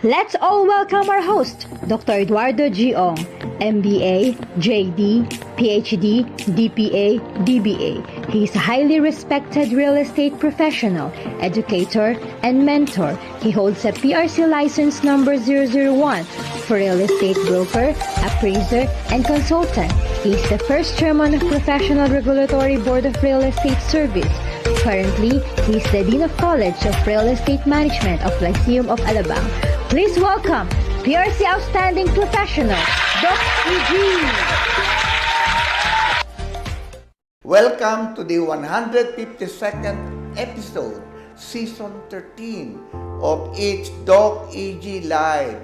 Let's all welcome our host, Dr. Eduardo G. Ong, MBA, JD, PhD, DPA, DBA. He is a highly respected real estate professional, educator, and mentor. He holds a PRC license number 001 for real estate broker, appraiser, and consultant. He is the first chairman of Professional Regulatory Board of Real Estate Service. Currently, he is the Dean of College of Real Estate Management of Lyceum of Alabang. Please welcome PRC Outstanding Professional, Doc E.G. Welcome to the 152nd episode, Season 13 of It's Doc E.G. Live.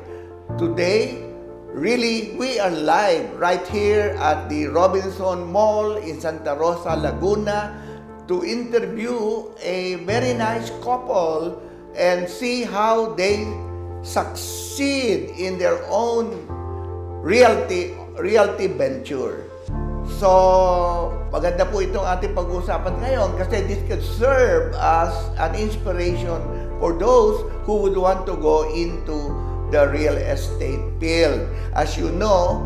Today, really, we are live right here at the Robinson Mall in Santa Rosa, Laguna to interview a very nice couple and see how they succeed in their own realty venture. So, maganda po itong ating pag-uusapan ngayon kasi this could serve as an inspiration for those who would want to go into the real estate field. As you know,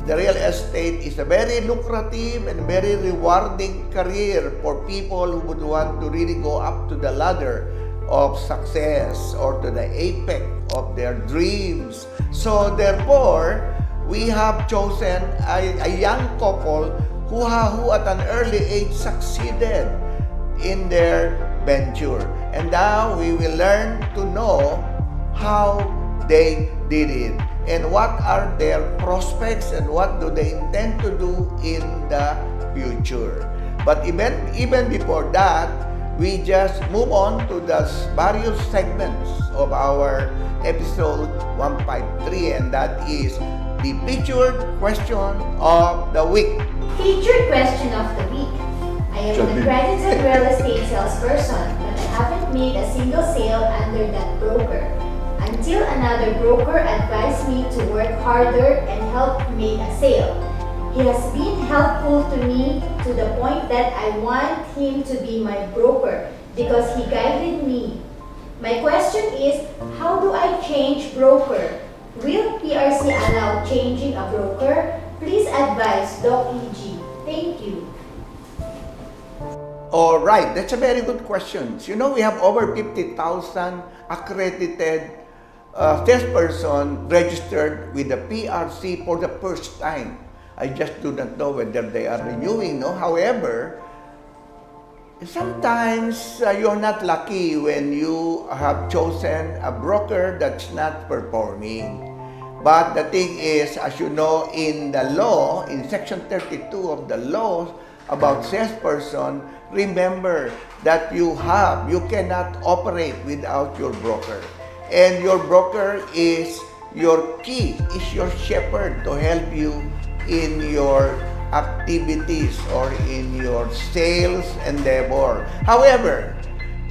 the real estate is a very lucrative and very rewarding career for people who would want to really go up to the ladder of success or to the apex of their dreams. So therefore, we have chosen a young couple who at an early age succeeded in their venture. And now we will learn to know how they did it and what are their prospects and what do they intend to do in the future. But even before that, we just move on to the various segments of our episode 153, and that is the featured question of the week. Featured question of the week. I am an accredited real estate salesperson, but I haven't made a single sale under that broker. Until another broker advised me to work harder and help make a sale. He has been helpful to me to the point that I want him to be my broker because he guided me. My question is, how do I change broker? Will PRC allow changing a broker? Please advise Doc E.G. Thank you. All right, that's a very good question. You know, we have over 50,000 accredited salesperson registered with the PRC for the first time. I just do not know whether they are renewing, no? However, sometimes you're not lucky when you have chosen a broker that's not performing. But the thing is, as you know, in the law, in Section 32 of the law about salesperson, remember that you cannot operate without your broker. And your broker is your key, is your shepherd to help you in your activities or in your sales endeavor. However,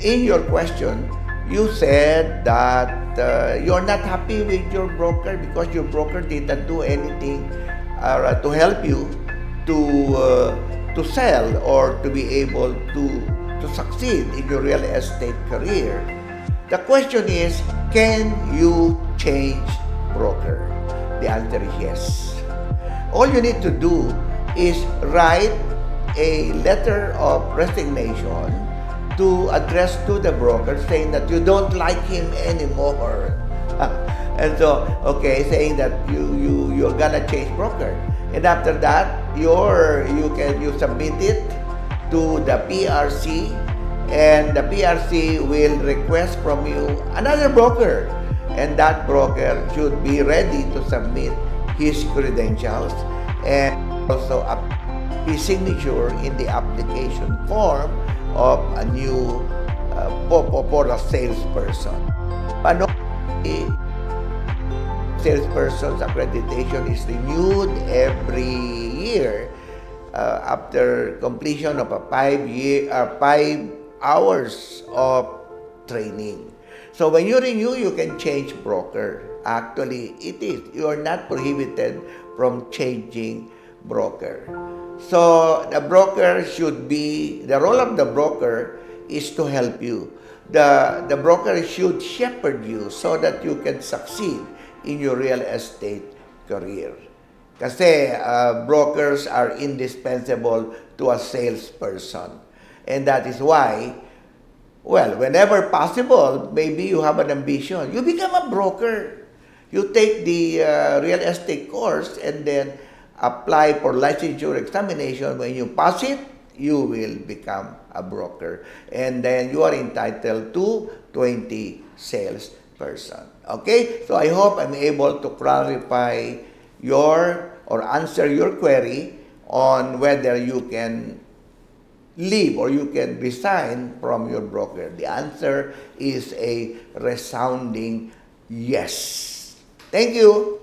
in your question, you said that you're not happy with your broker because your broker didn't do anything to help you to sell or to be able to succeed in your real estate career. The question is, can you change broker? The answer is yes. All you need to do is write a letter of resignation to address to the broker saying that you don't like him anymore. And so, okay, saying that you're gonna change broker. And after that, you submit it to the PRC, and the PRC will request from you another broker, and that broker should be ready to submit his credentials and also his signature in the application form of a new for a salesperson. Paano salesperson's accreditation is renewed every year after completion of a 5 hours of training. So when you renew, you can change broker. Actually, it is. You are not prohibited from changing broker. So the broker the role of the broker is to help you the broker should shepherd you so that you can succeed in your real estate career. Kasi brokers are indispensable to a salesperson. And that is why, well, whenever possible, maybe you have an ambition, you become a broker. You take the real estate course and then apply for licensure examination. When you pass it, you will become a broker. And then you are entitled to 20 salesperson. Okay? So I hope I'm able to clarify or answer your query on whether you can leave or you can resign from your broker. The answer is a resounding yes. Thank you.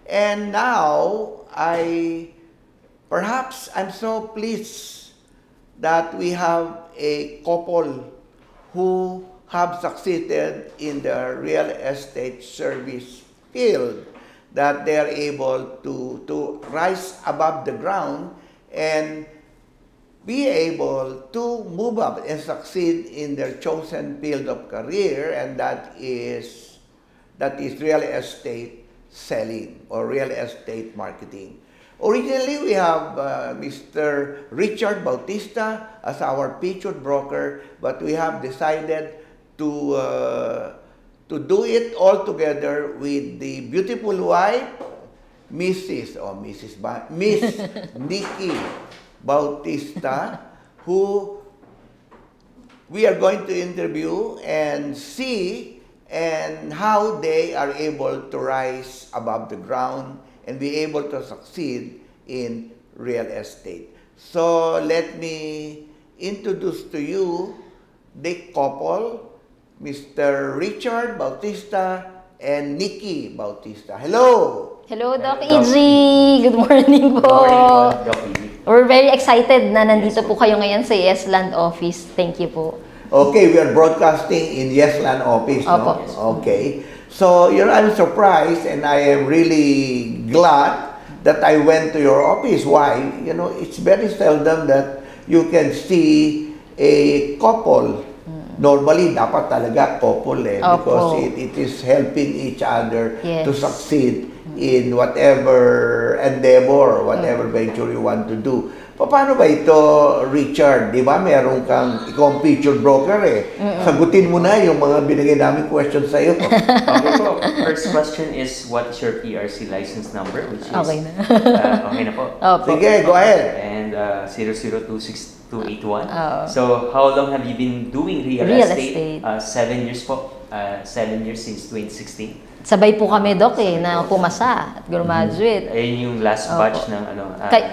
And now, perhaps I'm so pleased that we have a couple who have succeeded in the real estate service field, that they are able to rise above the ground and be able to move up and succeed in their chosen field of career, and that is real estate selling or real estate marketing. Originally, we have Mr. Richard Bautista as our featured broker, but we have decided to do it all together with the beautiful wife, Miss Nikki Bautista, who we are going to interview and see and how they are able to rise above the ground and be able to succeed in real estate. So let me introduce to you the couple, Mr. Richard Bautista and Nikki Bautista. Hello! Hello, Doc EG! Good morning po! Doc EG. We're very excited na nandito po kayo ngayon sa Yesland office. Thank you po. Okay, we are broadcasting in Yesland office, no? Opo. Okay. So, I'm surprised and I am really glad that I went to your office. Why? It's very seldom that you can see a couple. Normally, dapat talaga couple because it is helping each other Yes. to succeed in whatever endeavor, whatever venture you want to do. Paano ba ito, Richard? Di ba meron kang, ikaw ang featured broker Sagutin mo na yung mga binigay namin questions sa'yo. Okay po. First question is, what is your PRC license number? Which is, Okay na. okay na po. Opo. Sige, go ahead. And 00268281. Oh. So, how long have you been doing real Real estate? estate. 7 years po. 7 years since 2016. Sabay po kami, Doc, na pumasa at graduate. Ayun yung last batch ng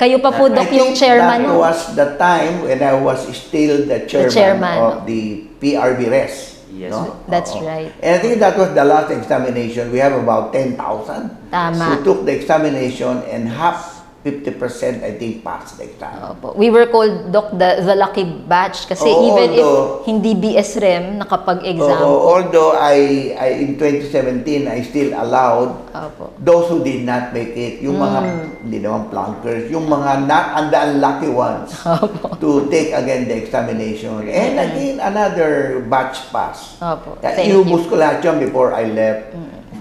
Kayo pa po, Doc, yung chairman. That was the time when I was still the chairman of the PRB Res. Yes, no? That's Oo. right. And I think that was the last examination. We have about 10,000. Tama. So took the examination and 50% I think passed the exam. Opo. We were called, Doc, the lucky batch kasi Oo, even although- if hindi BSREM nakapag-exam. Although I in 2017 I still allowed Opo. those who did not make it, yung mga hindi naman plunkers, yung mga the unlucky ones to take again the examination. And again another batch pass. Opo. Kaya Thank inubos ko lahat yun before I left,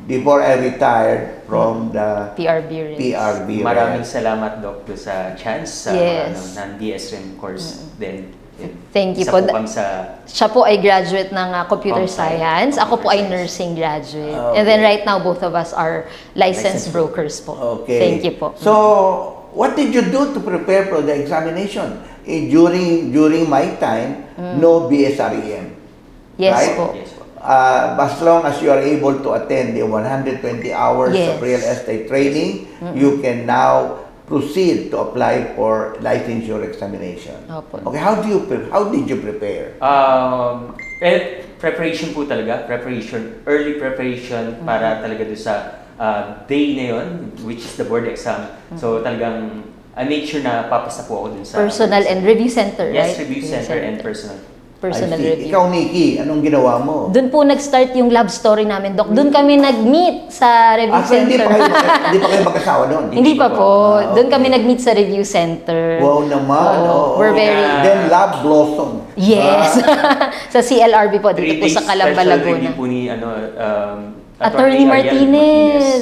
before I retired from the PRB rin. PRB. Maraming salamat, Doc, do sa chance sa Yes. DSRM course. Then, Thank you isa po. po kami sa Siya po ay graduate ng computer Computer science. Ako po ay science. nursing graduate. Okay. And then right now, both of us are licensed brokers po. Okay. Thank you po. So, what did you do to prepare for the examination? During my time, no BSREM. Yes right? po. yes po. As long as you are able to attend the 120 hours Yes. of real estate training, you can now proceed to apply for licensure examination. Opo. Okay, how did you prepare? Preparation po talaga, early preparation para talaga doon sa day na yun, which is the board exam. So talagang I make sure na papasa po ako dun sa Personal and review center, right? Yes, review center and personal. personal I see. review. Ikaw, Nikki, anong ginawa mo? Doon po nag-start yung love story namin, Doc. Doon kami nag-meet sa review So hindi center. hindi pa kayo magkasawa doon? Hindi pa po. Ah, Doon okay. kami nag-meet sa review center. Wow naman. Oo. oo. We're very- Then love blossom. Yes. Sa CLRB po, 3 dito po days sa Calamba, special Laguna. review po ni Attorney Ariel Martinez.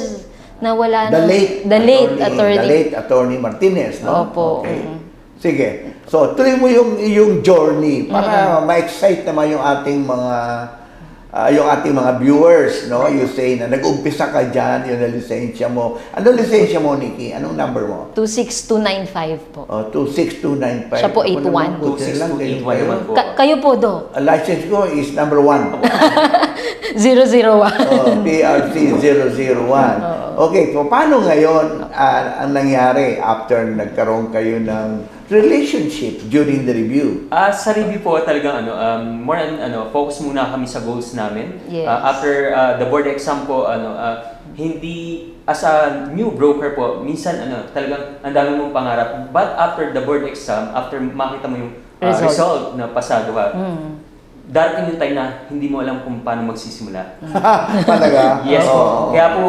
Nawala The na. late attorney. attorney Martinez, no? Opo. Okay. Sige. So, tuloy mo yung journey para ma-excite naman yung ating mga viewers, no? You say na nag-umpisa ka diyan, yung lisensya mo. Anong lisensya mo, Nikki? Anong number mo? 26295 po. 26295. Siya po, Ako 81. naman, buti na lang, 26281 ganyan naman kayo. po. Kayo po, Doc. License ko is number 1. 001. PRC 001. Okay, so paano ngayon ang nangyari after nagkaroon kayo ng relationship during the review? Sa review po talagang more on focus muna kami sa goals namin. Yes. After the board exam po hindi as a new broker po minsan talagang ang dami mong pangarap, but after the board exam, after makita mo yung result na pasado ka, darating yung time na hindi mo alam kung paano magsisimula. Talaga? Yes Oo. po. Kaya po,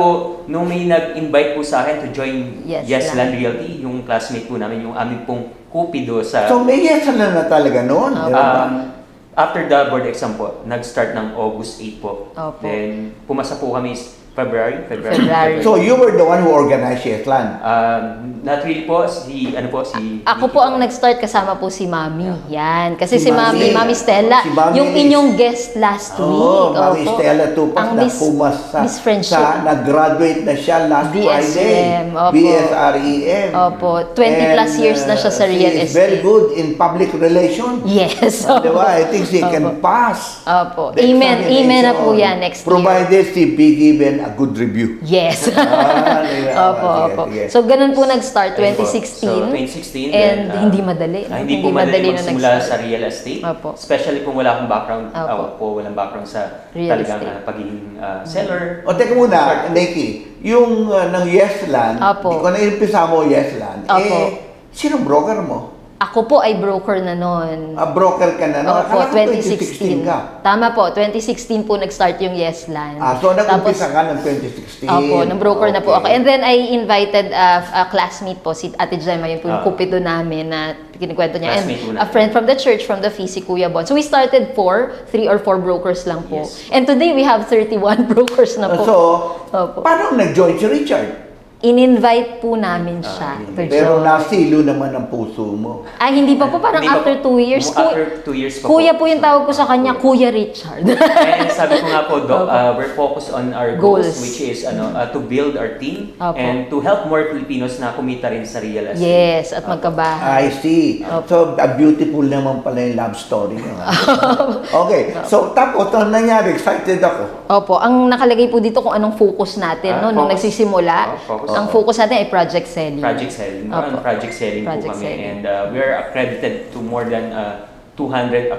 nung may nag-invite po sa akin to join Yes Yes Land. Land Realty, yung classmate po namin, yung aming pong kupido sa... So may yes na talaga noon. di ba? After the board exam po, nag-start ng August 8 po. Opo. Then, pumasa po kami February. So you were the one who organized Yesland. Not really po, si Ako po ang nag-start kasama po si Mami. Yan. Kasi si Mami. Mami Stella, Si Mami yung is- inyong guest last week. Mami Opo. Stella Tupac Ang na Miss- pumasa Miss Friendship. nag-graduate na siya last BSREM, Friday. opo. BSREM. Opo. 20 plus years na siya sa real she is estate. very good in public relations. Yes. Di ba? I think she can Opo. pass. Opo. the Amen. examination. Amen na po yan next year. Provided she be given a good review. Yes. Sige. Opo, Sige, opo. sige. So, ganun po nag-start, Ayun po. 2016. So, 2016. And then, hindi madali. no? Hindi po madali na magsimula nag-start. sa real estate. Opo. Especially kung wala akong background. Opo. Ako po walang background sa Real talagang estate. pagiging seller. O teka muna, Nikki, yung ng Yesland, Opo. kung na-impisa mo Yesland, Opo. sinong broker mo? Ako po ay broker na noon. Broker ka na, no? Opo, Akala ko 2016. ka. Tama po, 2016 po nag-start yung Yesland. So nag-umpisa ka ng 2016. Opo, ng broker na po ako. Okay. And then I invited a classmate po, si Ate Gemma, yun po yung Ah. kupido namin na kinikwento niya. And Classmate po a natin. friend from the church, from the FEE, si Kuya Bon. So we started 3 or 4 brokers lang po. Yes. And today we have 31 brokers na po. So, Opo. paano nag-join si Richard? In-invite po namin siya to Pero join. nasilo naman ang puso mo. Ay, hindi pa po. Parang Hindi pa after po. 2 years. After 2 years pa Kuya po. po yung tawag ko sa kanya, Kuya Richard. And sabi ko nga po, Doc, we're focused on our goals, Goals. which is to build our team Opo. and to help more Filipinos na kumita rin sa real estate. Yes, at magkabahay. I see. So, beautiful naman pala yung love story niyo. Okay. So, tapos, ano nangyari? Excited ako. Opo, ang nakalagay po dito kung anong focus natin no, nung Focus. nagsisimula. Focus. Ang focus natin ay project selling. Project selling. More on Opo. project selling Project po kami. selling. And we are accredited to more than 200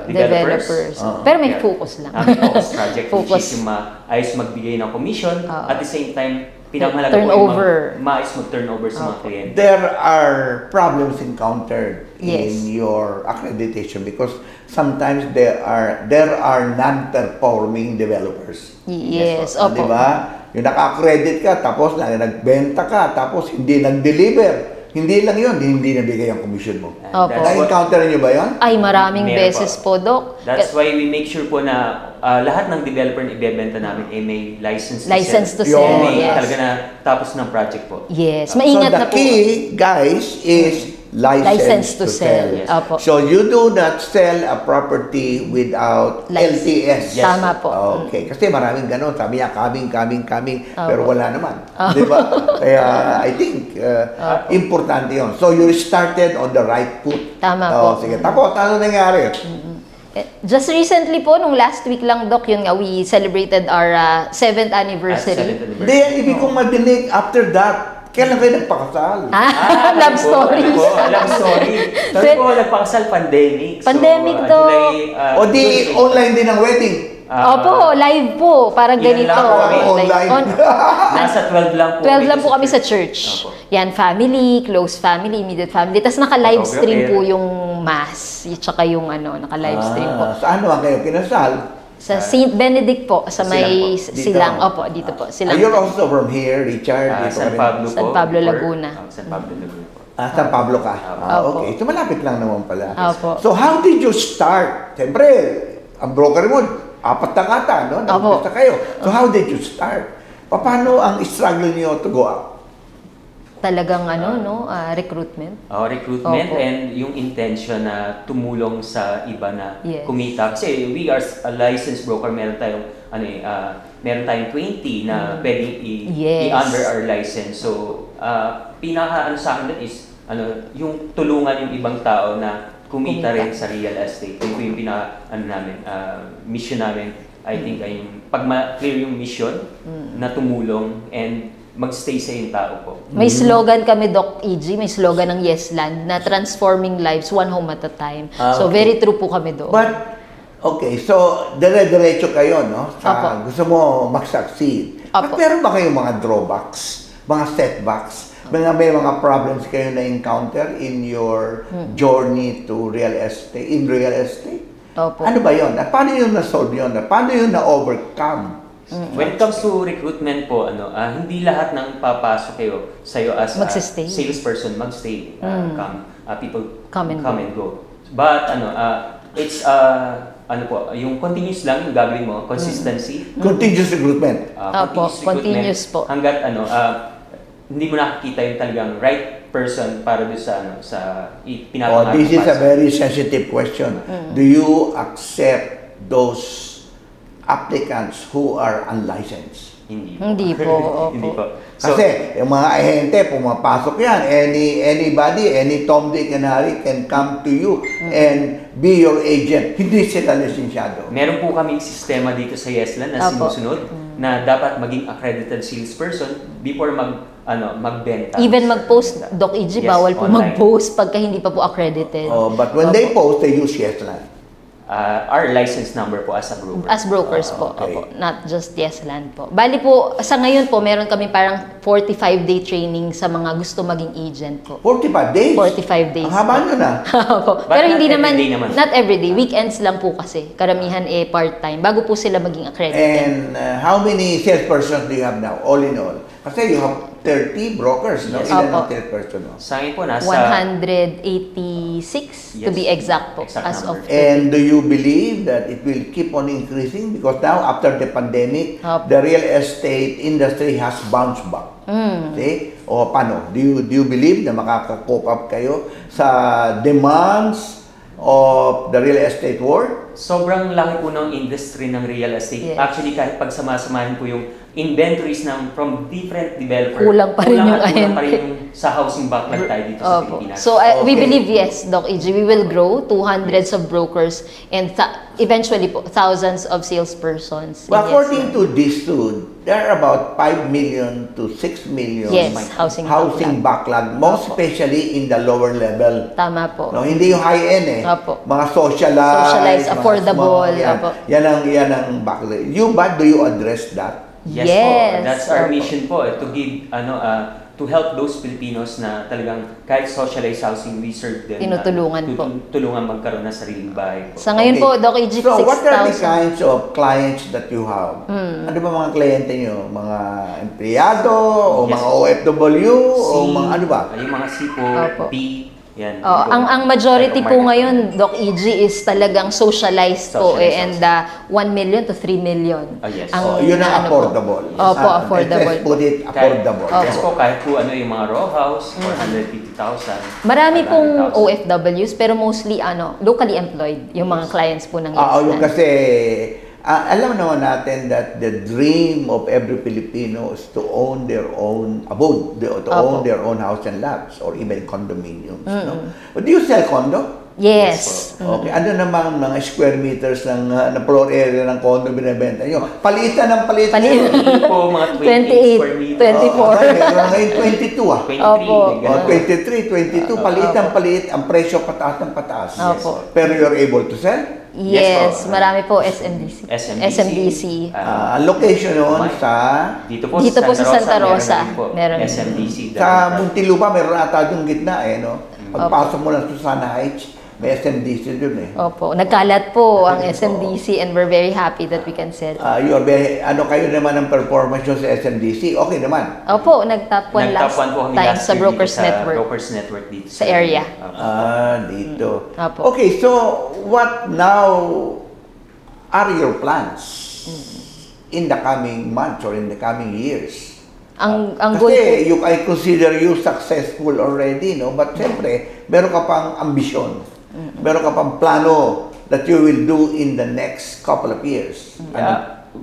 developers. Pero may Yeah. focus lang. May focus project, which Focus. is yung maayos magbigay ng commission. Oo. At the same time, pinakamahalaga Turnover. po yung maayos mag-turnover sa mga kliyente. There are problems encountered Yes. in your accreditation because sometimes there are non-performing developers. Yes, Ah, opo. di ba? Yung naka-credit ka, tapos nagbenta ka, tapos hindi nag-deliver. Hindi lang yun, hindi nabigay ang commission mo. And Opo. that's what- Na-encounter niyo ba yun? Ay, maraming Meron beses po. po, Doc. That's why we make sure po na lahat ng developer na ibebenta namin ay may license to License to Yun. sell. May Yes. talaga na tapos ng project po. Yes, So maingat the na po. key, guys, is license to sell. Yes. Opo. So you do not sell a property without License. LTS. Yes. Tama po. Okay, kasi maraming ganun. Sabi niya, coming, pero Opo. wala naman. Di ba? Kaya I think importante yun. So you started on the right foot. Tama po. Sige. Tapos, ano nangyari? Just recently po, nung last week lang, Doc, yun nga, we celebrated our 7th anniversary. Hindi, ibig kong madinig after that. Kailan kayo nagpakasal? Love stories. Love story. Sabi ko, nagpakasal pandemic. Pandemic, so, Doc. July, O di, online din ang wedding? Opo, live po. Parang Ilan ganito. lang po kami? Online. Nasa 12 lang po. 12 lang po kami sa church. church. Opo. Yan, family, close family, immediate family. Tapos naka-live stream po Photographer. yung mass. Tsaka yung naka-live stream po. Saan naman kayo kinasal? Sa St. Benedict po, sa may Silang po. silang. Opo, dito po. Silang. You're also from here, Richard. Dito ka San rin. Pablo po. San Pablo, or- Laguna. San Pablo, Laguna po. San Pablo ka. Opo. Okay. So malapit lang naman pala. Opo. So how did you start? Siyempre, ang broker mo, 4 na kata, no? Opo. Nagpista kayo. So how did you start? Paano ang struggle niyo to go up? Talagang recruitment. Recruitment Opo. and yung intention na tumulong sa iba na Yes. kumita. Kasi we are a licensed broker, meron tayong meron tayong 20 na pwedeng Yes. i-under our license. So, pinaka sa akin is yung tulungan yung ibang tao na kumita rin sa real estate. Yun po yung mission namin. I think ay yung pag clear yung mission na tumulong and magstay sa yung tao po. May slogan kami, Doc EG, may slogan ng Yesland na transforming lives one home at a time. So, Okay. very true po kami doon. But, okay, so dire-diretso kayo, no? Opo. Gusto mo mag-succeed. But Opo. meron ba kayong mga drawbacks, mga setbacks, may mga problems kayo na encounter in your journey to real estate, in real estate? Opo. Ano ba yun? At paano yun na-solve yun? At paano yun na-overcome? When it comes to recruitment po, hindi lahat ng papasok kayo sa'yo as a Magsistay. salesperson magstay. People Come and go. But it's yung continuous lang yung gagawin mo, consistency. Continuous recruitment. Opo, continuous po. Hanggat hindi mo nakikita yung talagang right person para doon sa pinapangarap This is para a sa- very sensitive question. Do you accept those applicants who are unlicensed? Hindi Hindi po, opo. Hindi po. So, Kasi yung mga ahente, pumapasok yan. Anybody, any Tom, Dick, and Harry can come to you and be your agent. Hindi sila lisensyado. meron po kaming sistema dito sa Yesland na Opo. sinusunod na dapat maging accredited salesperson before magbenta. Even mag-post, Doc EG, Yes, bawal po online. mag-post pagka hindi pa po accredited. But when they post, they use Yesland. Our license number po as a broker. As brokers po, okay. opo, not just Yesland po. Bali po, sa ngayon po, meron kami parang 45-day training sa mga gusto maging agent po. 45 days? 45 days Ang haba po. nyo na. Opo. But Pero not hindi every naman, day naman. not everyday, weekends lang po kasi. Karamihan part-time, bago po sila maging accredited. And how many salespersons do you have now, all in all? Kasi you have 30 brokers, no? Yes. Ilan ang Opo. salesperson mo? Sa akin po, nasa... 186 to Yes, be exact po, exact as of number. today. And do you believe that it will keep on increasing? Because now, after the pandemic, Opo. the real estate industry has bounced back. See? O paano? Do you believe na makaka-cope up kayo sa demands of the real estate world? Sobrang laki po ng industry ng real estate. Yes. Actually, kahit pagsamasamahin po yung inventories from different developers, Kulang pa rin yung kulang pa rin ahente. yung sa housing backlog tayo dito sa Opo. Pilipinas. So, we Okay. believe, yes, Doc EG, we will grow to hundreds of brokers and eventually po, thousands of salespersons. But according to this two, there are about 5 million to 6 million Yes, housing backlog, most especially in the lower level. Tama po. No, hindi yung high-end Opo. Mga socialized, Socialized, mga affordable, small, yan. opo. Yan ang backlog. Do you address that? Yes, Yes, po. That's our opo. mission po, to give to help those Filipinos na talagang kahit socialized housing, we serve them. Tinutulungan po. Tulungan magkaroon ng sariling bahay po. Sa ngayon po, Doc EG, So, what are the 6,000. kinds of clients that you have? Ano ba mga kliyente nyo? Mga empleyado? O Yes. mga OFW? O mga ano ba? Yung mga C po, Opo. B, yan. Oh, Yun po. ang majority Type of po market ngayon, Doc EG, is talagang socialized po Socialized and 1 million to 3 million. Yes. Yun ang ano po. affordable. Opo, affordable. Let's put it affordable. Yes po, kahit po yung mga row house, 450,000. Marami pong 500,000. OFWs pero mostly locally employed yung mga clients po ng Yung Yesland. kasi, alam naman natin that the dream of every Filipino is to own their own abode, to own Opo. their own house and lots, or even condominiums. No? But do you sell condo? Yes. Okay. Ano naman mga square meters ng na floor area ng condo binibenta nyo? Palitan ng palitan. Hindi po, mga 28 square meters. 24. Meron ngayon 22 ah. 23, Opo. may ganun. 23, 22, palit ang palit, ang presyo pataas ng pataas. Opo. Pero you're able to sell? Yes, po. marami po SMDC. SMDC. Ang location nun sa Dito po Dito po sa Santa Rosa. Meron Meron. din po. SMDC. sa Muntinlupa, meron ata yung gitna no? Pagpasok mo ng Susana Heights, may SMDC dun Opo, nagkalat po ang SMDC and we're very happy that we can sell. Kayo naman ang performance nyo sa SMDC, okay naman. Opo, nag-top 1 last Nag-top 1 po kami time last sa year Brokers dito Network. Sa Brokers Network dito Sa area. Dito. Opo. Okay, so what now are your plans in the coming months or in the coming years? Ang goal po, Kasi I consider you successful already, no? But siyempre, meron ka pang ambisyon. Meron ka pang plano that you will do in the next couple of years.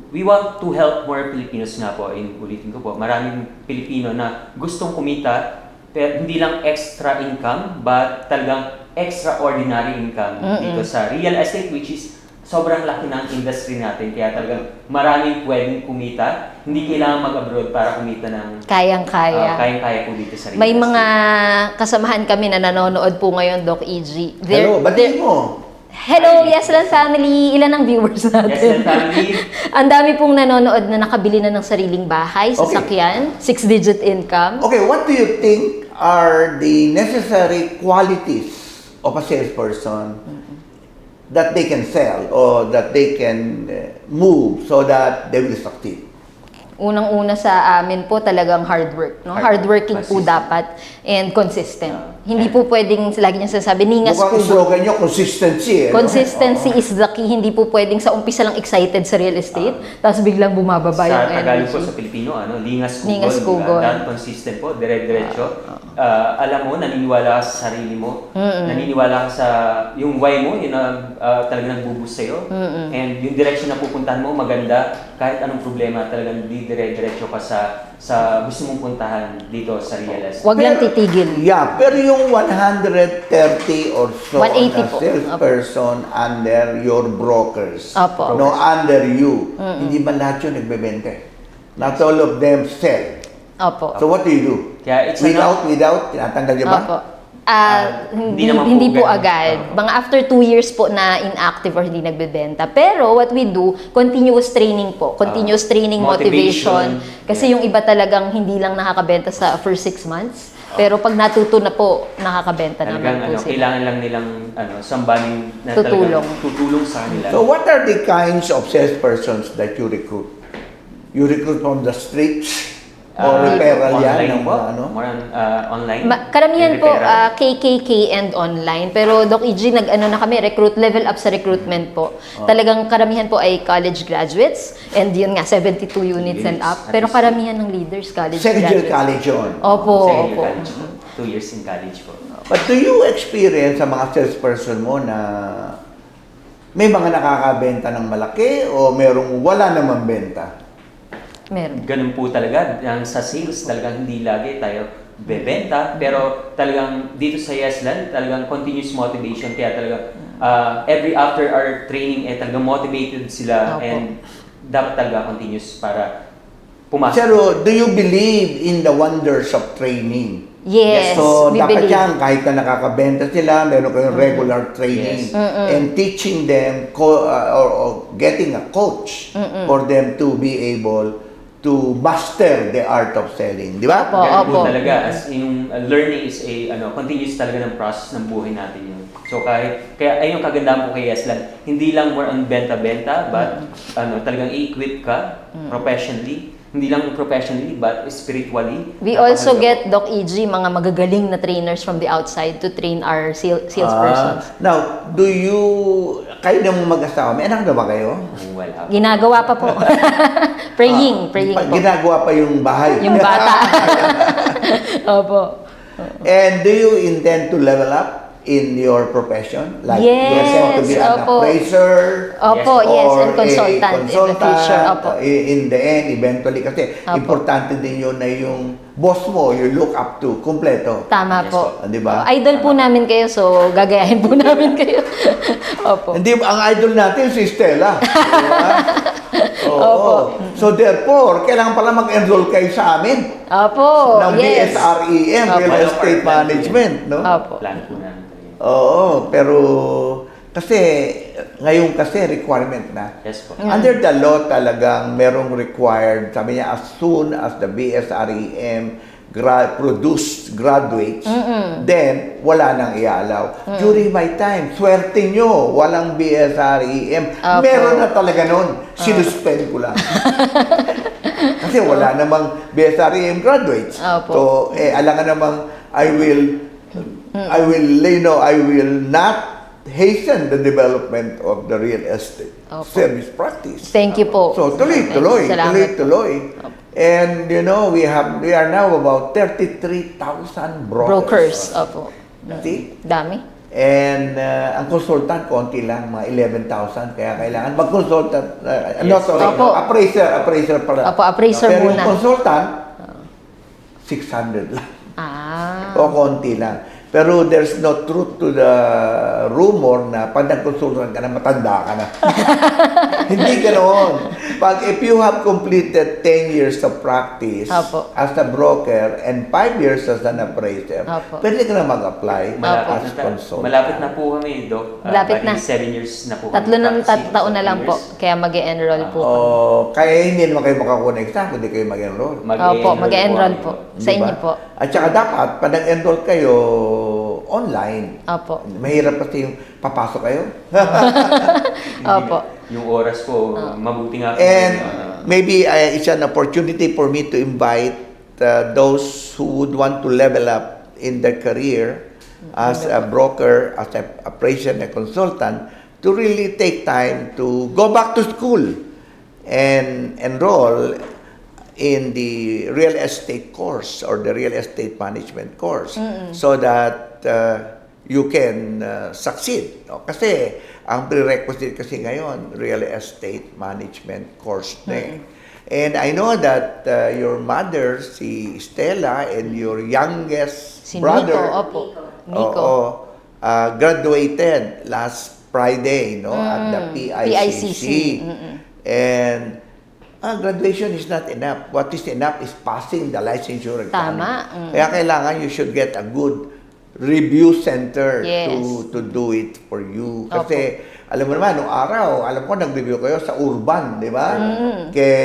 We want to help more Filipinos nga po. Ulitin ko po, maraming Pilipino na gustong kumita, pero hindi lang extra income, but talagang extraordinary income dito sa real estate, which is sobrang laki ng industry natin. Kaya talagang maraming pwedeng kumita. Hindi kailangan mag-abroad para kumita ng kayang-kaya. kayang-kaya po dito sa real May estate. mga kasamahan kami na nanonood po ngayon, Doc EG. Hello, batiin mo. Hello, Yeslan family! Ilan ang viewers natin? Yeslan family. Ang dami pong nanonood na nakabili na ng sariling bahay, sasakyan, 6-digit income. Okay, what do you think are the necessary qualities of a salesperson that they can sell or that they can move so that they will succeed? Unang-una sa amin po talagang hard work. No? Hardworking po Consistent. dapat and consistent. Hindi po pwedeng, lagi niya sinasabi, ningas po. Mukhang slogan nyo, consistency. No? Consistency is the key. Hindi po pwedeng sa umpisa lang excited sa real estate, tapos biglang bumababa yung Sa Tagalog po energy. sa Pilipino, lingas kugol. Lingas kugol. Consistent po, dire-diretso. Alam mo, naniniwala ka sa sarili mo. Naniniwala ka sa yung why mo, yun ang talagang nagbubuss sa'yo. And yung direction na pupuntahan mo, maganda. Kahit anong problema, talagang dire-diretso ka sa gusto mong puntahan dito sa real estate. Huwag lang titigil. Yeah, pero yung 130 or so 180 na po. salesperson under your brokers, Opo. no, under you, hindi ba lahat yun nagbebente? Not all of them sell. Opo. So what do you do? Kaya it's Without, tinatanggal niyo ba? Opo. Hindi naman po Hindi po ganun. agad. Mga after 2 years po na inactive or hindi nagbebenta. Pero what we do, continuous training po. Continuous training, motivation. Kasi yung iba talagang hindi lang nakakabenta sa first 6 months. Pero pag natuto na po, nakakabenta Talagang naman po sila. kailangan lang nilang sambaning na Tutulong. talagang tutulong sa kanila. So what are the kinds of salespersons that you recruit? You recruit from the streets? Or referral yan? Online Ng po. mga ano? More on online. Karamihan po Referral. KKK and online. Pero Doc EG, nag-ano na kami, level up sa recruitment po. Talagang karamihan po ay college graduates. And yun nga, 72 units and up. Pero karamihan ng leaders, college Second year graduates. college yun. Opo, Second year opo. college po. 2 years in college po. But do you experience sa mga salesperson mo na may mga nakakabenta ng malaki o merong wala namang benta? Meron. Ganun po talaga. Sa sales, talagang hindi lagi tayo bebenta. Pero talagang dito sa Yeslan, talagang continuous motivation. Kaya talagang every after our training, talagang motivated sila. Opo. And dapat talaga continuous para pumasok. Pero do you believe in the wonders of training? Yes, So, we dapat believe. yan, kahit na nakakabenta sila, meron kayong regular training Yes. and teaching them or getting a coach for them to be able to master the art of selling. Di ba? Opo. Ganun po talaga. As yung learning is continuous talaga ng process ng buhay natin yun. So kaya ay yung kagandahan po kay Yeslan, hindi lang more on benta-benta, but talagang i-equip ka professionally. Hindi lang professionally, but spiritually. We also get, Doc EG, mga magagaling na trainers from the outside to train our salespersons. Now, kayo namang mag-asawa, may anak na ba kayo? Wala. Ginagawa pa po. praying po. Ginagawa pa yung bahay. Yung bata. Opo. And do you intend to level up in your profession? Like, Yes, you intend to be an opo. appraiser? Opo, or yes, and a consultant in the future. Opo. In the end, eventually, kasi Opo. importante din yun na yung boss mo, you look up to, kumpleto. Tama Yes po. Di ba? Idol po namin kayo, so gagayahin po namin kayo. Opo. Hindi, ang idol natin si Stella. Di ba? Oo. So therefore, kailangan pala mag-enroll kayo sa amin Opo, ng yes. BSREM, Opo. Real Estate Management, no? Opo. Plan po namin talaga. Oo, pero Kasi, ngayon kasi requirement na. Yes po. Under the law talagang merong required, sabi niya, as soon as the BSREM produce graduates, then wala nang i-allow. During my time, swerte nyo, walang BSREM. Opo. Meron na talaga nun. Sinuspend ko lang. Kasi wala namang BSREM graduates. Opo. So, alangan namang I will not hasten the development of the real estate Opo. service practice. Thank you po. So tuloy-tuloy, Salamat po. tuloy-tuloy. And you know, we are now about 33,000 brokers. Opo. See? Dami. And ang consultant, konti lang, mga 11,000. Kaya kailangan mag-consultant. Opo. Appraiser pala. Opo, appraiser Pero muna. yung consultant, 600 lang. O konti lang. Pero there's no truth to the rumor na pag nag-consultant ka na, matanda ka na. Hindi ganoon. If you have completed 10 years of practice Opo. as a broker and 5 years as an appraiser, Opo. pwede ka na mag-apply as consultant. Malapit na po kami, Doc. Malapit na. 7 years na po. Taon na lang po. Kaya mag-enroll po. Kaya hindi naman kayo makakuha ng exam, hindi kayo mag-enroll. Opo, mag-enroll po. Sa Di ba? inyo po. At saka dapat, pag nag-enroll kayo online, Opo. mahirap kasi yung papasok kayo. Opo. Yung oras po, mabuti nga po. And maybe it's an opportunity for me to invite those who would want to level up in their career as a broker, as a appraiser and a consultant, to really take time to go back to school and enroll in the real estate course or the real estate management course so that you can succeed. No? Kasi ang prerequisite kasi ngayon, real estate management course na eh. And I know that your mother, si Stella, and your youngest Si brother, Nico, opo. Nico. graduated last Friday, no, at the PICC. And graduation is not enough. What is enough is passing the licensure exam. Tama. Kaya kailangan you should get a good review center Yes. to do it for you. Kasi alam mo naman, nung araw, alam ko nag-review kayo sa Urban, di ba? Kay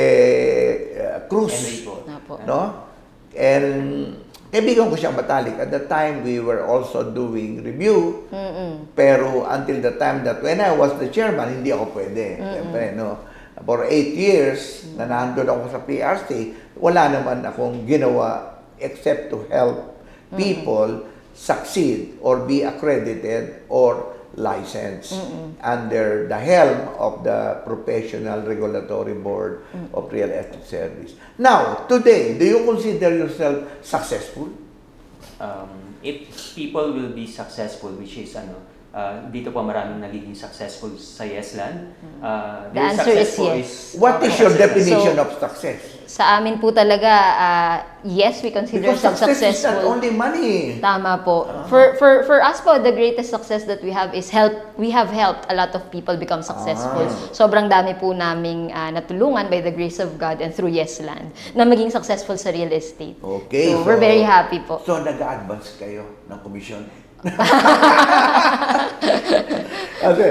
Cruz. Henry po. Opo. No? And kaibigan ko siyang Batalik. At the time, we were also doing review. Pero until the time that when I was the chairman, hindi ako pwede. Siyempre, no? For 8 years, na nandun ako sa PRC, wala naman akong ginawa except to help people succeed or be accredited or licensed under the helm of the Professional Regulatory Board of Real Estate Service. Now, today, do you consider yourself successful? If people will be successful, which is dito po maraming nagiging successful sa Yesland. The answer is yes. What is your definition So, of success? Sa amin po talaga, yes, we consider Because ourselves success is not successful. only money. Tama po. For us po, the greatest success that we have is we have helped a lot of people become successful. Sobrang dami po naming natulungan by the grace of God and through Yesland na maging successful sa real estate. Okay. So, we're very happy po. So, nag-advance kayo ng commission?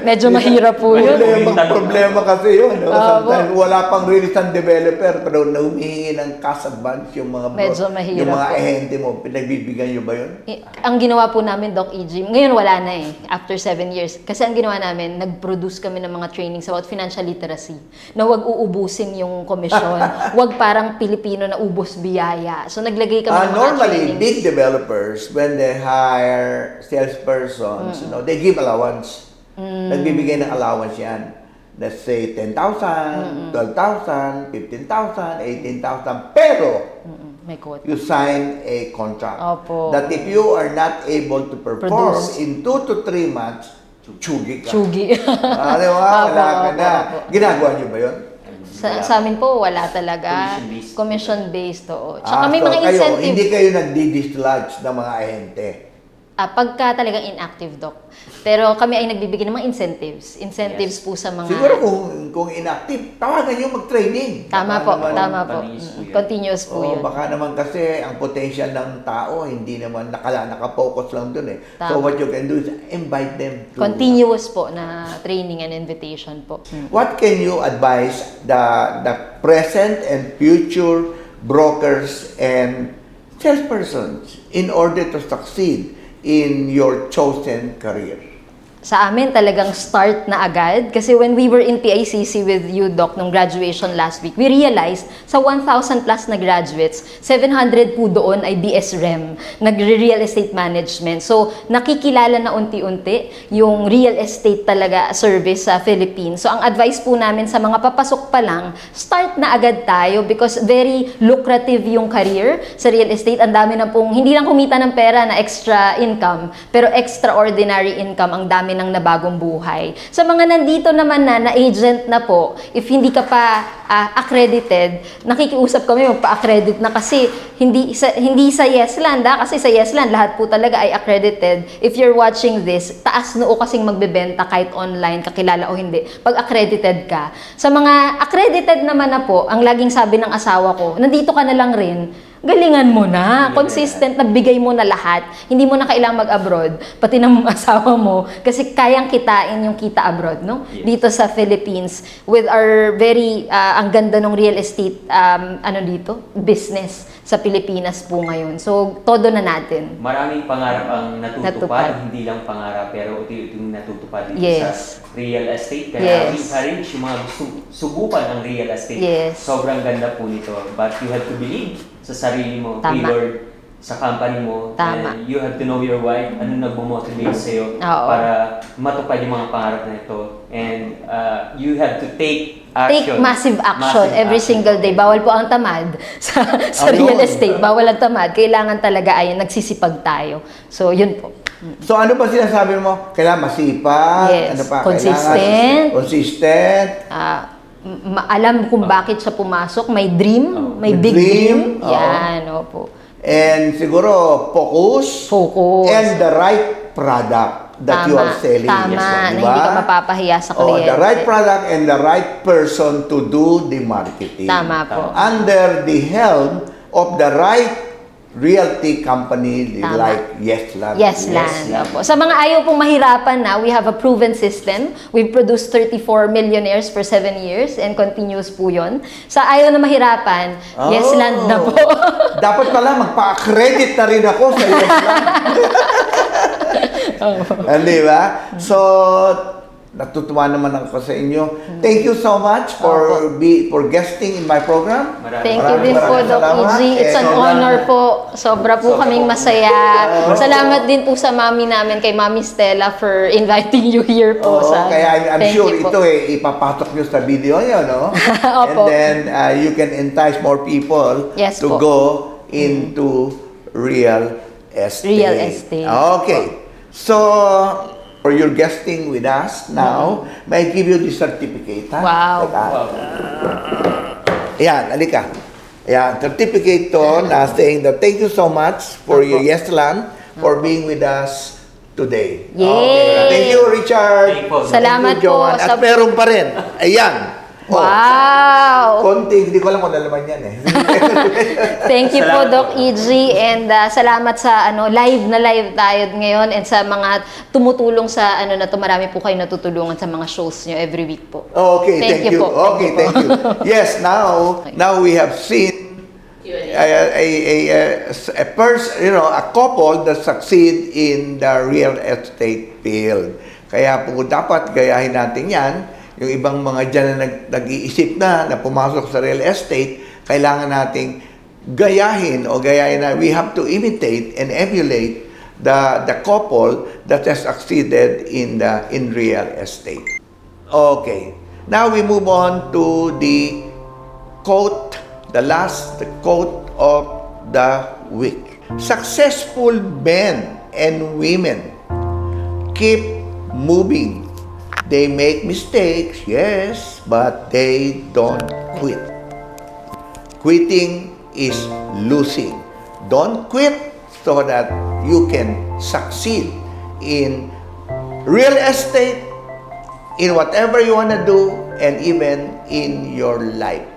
Medyo mahirap po yun. Problema kasi yun. No? Sometimes wala pang real estate developer pero humihingi ng cash advance yung mga Medyo mahirap yung mga po. ahente mo. Pinagbibigyan nyo ba yun? Ang ginawa po namin, Doc EG, ngayon wala na eh, after 7 years. Kasi ang ginawa namin, nag-produce kami ng mga trainings about financial literacy na wag uubusin yung komisyon, wag parang Pilipino na ubos biyaya. So naglagay kami ng mga Normally, trainings. big developers, when they hire salespersons, you know, they give allowance. Nagbibigay ng allowance yan. Let's say 10,000, 12,000, 15,000, 18,000. Pero, May quote. you sign a contract Opo. that if you are not able to perform Produce. in 2 to 3 months, chugi ka. Chugi. Di ba? Opo, Wala ka opo, na. opo. Ginagawa niyo ba yun? Sa amin po, wala talaga. Commission-based. Commission-based, oo. Tsaka may so mga kayo, incentive. hindi kayo nagdi-dislodge ng mga ahente. Pagka talagang inactive, Doc. Pero kami ay nagbibigay ng mga incentives. Incentives po sa mga... Siguro kung inactive, tawagan nyo mag-training. Tama Baka po, naman- tama po. Continuous po yun. Continuous po yun. Baka naman kasi ang potential ng tao, hindi naman nakapokus lang dun eh. So Tama. what you can do is invite them to... Continuous po na training and invitation po. What can you advise the present and future brokers and salespersons in order to succeed in your chosen career? Sa amin talagang start na agad kasi when we were in PICC with you, Doc, nung graduation last week, we realized sa 1,000 plus na graduates, 700 po doon ay BSREM, nagre-real estate management. So, nakikilala na unti-unti yung real estate talaga service sa Philippines. So, ang advice po namin sa mga papasok pa lang, start na agad tayo because very lucrative yung career sa real estate. Ang dami na pong, hindi lang kumita ng pera na extra income, pero extraordinary income ang dami ng nabagong buhay. Sa mga nandito naman na agent na po, if hindi ka pa accredited, nakikiusap kami magpa-accredit na kasi hindi sa Yesland, kasi sa Yesland lahat po talaga ay accredited. If you're watching this, taas noo kasing magbebenta kahit online, kakilala o hindi, pag accredited ka. Sa mga accredited naman na po, ang laging sabi ng asawa ko, nandito ka na lang rin, galingan mo na. Consistent na bigay mo na lahat. Hindi mo na kailangang mag-abroad. Pati ng asawa mo. Kasi kayang kitain yung kita abroad, no? Yes. Dito sa Philippines. With our very, ang ganda ng real estate, business sa Pilipinas po ngayon. So, todo na natin. Maraming pangarap ang natutupad, Natupad. hindi lang pangarap, pero ito yung natutupad dito Yes. sa real estate. Kaya Yes. encourage yung mga gusto subukan ang real estate. Yes. Sobrang ganda po nito. But you have to believe sa sarili mo, Tama. Lord, sa company mo. Tama. And you have to know your why. Ano nagmo-motivate sa'yo Oo. para matupad yung mga pangarap na ito. And you have to take Take action. massive action every action. single day. Bawal po ang tamad sa Ayun. real estate. Bawal ang tamad. Kailangan talaga ay nagsisipag tayo. So, yun po. So ano ba sinasabi mo? Kailangan masipag, Yes. ano pa? Consistent. Kailangan consistent. Alam kung bakit siya pumasok. May dream. May May big dream. dream. Yan, opo. And siguro focus. Focus. And the right product that you are selling. Tama. Yes, Na di ba? hindi ka mapapahiya sa Oh, kliyente. the right product and the right person to do the marketing. Tama po. Under the helm of the right realty company Tama. like Yesland. Yesland. Opo. Sa mga ayaw pong mahirapan na, we have a proven system. We've produced 34 millionaires for 7 years and continuous po yun. Sa ayaw na mahirapan, Oh. Yesland na po. Dapat pala magpa-accredit na rin ako sa Yesland. Di ba? So, natutuwa naman ako sa inyo. Thank you so much for guesting in my program. Thank you din po, Maraming Doc salamat. EG. It's an And, honor po. Sobra po kaming masaya. Salamat din po sa mami namin, kay Mami Stella, for inviting you here po. Oo, kaya I'm Thank sure you po. ito ipapasok nyo sa video nyo, no? And Opo. then you can entice more people Yes to po. go into real estate. Real estate. Okay. So, for your guesting with us now, may I give you the certificate, ha? Wow. Teka. Ayan, alika. Ayan, certificate to na saying that thank you so much for your Yesland for being with us today. Yay! Okay. Thank you, Richard. Thank you po. Salamat Thank you, Joanne. po At sa- meron pa rin. Ayan. Oh, Wow! konti, hindi ko alam kung nalaman yan eh. Thank you po, Salamat Doc po. EG, and salamat sa live tayo ngayon and sa mga tumutulong sa na to. Marami po kayo natutulungan sa mga shows nyo every week po. Okay, Thank thank you you. po. Okay, Thank thank you. Yes, now we have seen a couple that succeed in the real estate field. Kaya po dapat gayahin natin yan. Yung ibang mga dyan na nag-iisip na pumasok sa real estate, kailangan nating gayahin na we have to imitate and emulate the couple that has succeeded in real estate. Okay. Now we move on to the quote, the last quote of the week. Successful men and women keep moving. They make mistakes, yes, but they don't quit. Quitting is losing. Don't quit. so that you can succeed in real estate, in whatever you want to do, and even in your life.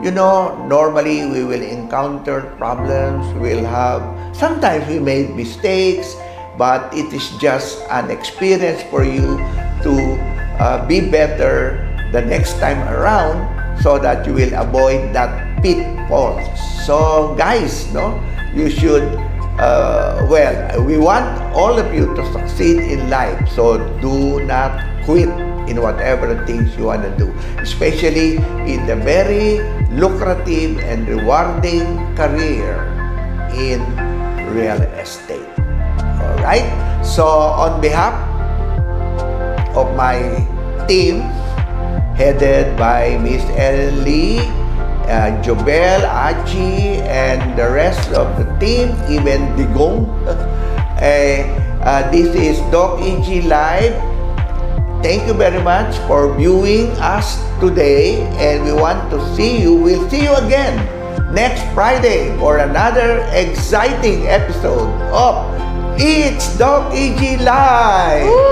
You know, normally we will encounter problems, sometimes we make mistakes, but it is just an experience for you to be better the next time around so that you will avoid that pitfalls. So guys, no, you should, we want all of you to succeed in life. So do not quit in whatever things you want to do, especially in the very lucrative and rewarding career in real estate. All right? So on behalf of my team, headed by Miss Ellen Lee, Jobel, Achi, and the rest of the team, even Digong, this is Doc EG Live. Thank you very much for viewing us today, and we'll see you again next Friday for another exciting episode of It's Doc EG Live.